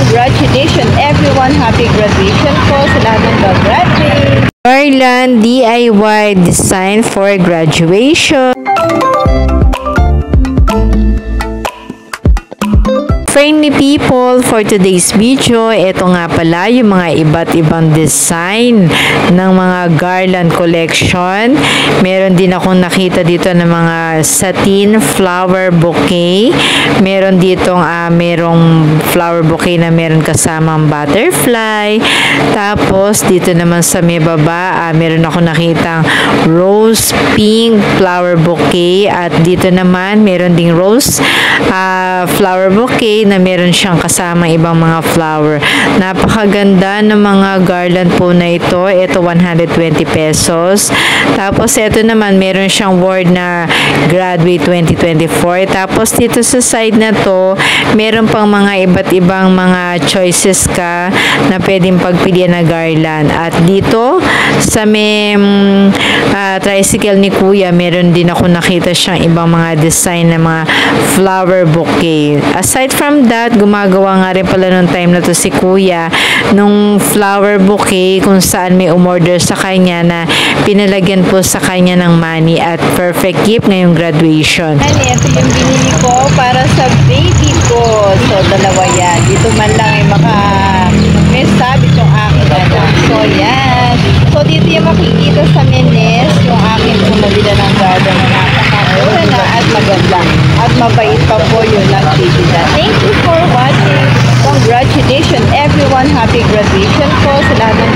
Congratulations everyone! Happy graduation po sa lahat ng gagraduate! Garland DIY design for graduation. Friendly people, for today's video, ito nga pala yung mga iba't ibang design ng mga garland collection. Meron din akong nakita dito ng mga satin flower bouquet. Meron ditong merong flower bouquet na meron kasamang butterfly. Tapos dito naman sa may baba, meron ako nakitang rose pink flower bouquet. At dito naman meron ding rose flower bouquet na meron siyang kasama ibang mga flower. Napakaganda ng mga garland po na ito. Ito 120 pesos. Tapos ito naman meron siyang word na graduate 2024. Tapos dito sa side na to, meron pang mga iba't ibang mga choices ka na pwedeng pagpilian na garland. At dito sa may tricycle ni Kuya, meron din ako nakita siyang ibang mga design na mga flower bouquet. Aside from that, gumagawa nga rin pala nung time na to si Kuya nung flower bouquet kung saan may umorder sa kanya na pinalagyan po sa kanya ng money at perfect gift ngayong graduation. And ito yung binili ko para sa baby ko. So, dalawa yan. Dito man lang ay may sabit yung aking anak. So, yan. So, dito yung makikita sa menes yung aking pumabila ng garden na napakamura na at maganda. At mabait pa po yung nagtitila. Thank you for watching. Congratulations everyone. Happy graduation po sa lahat ng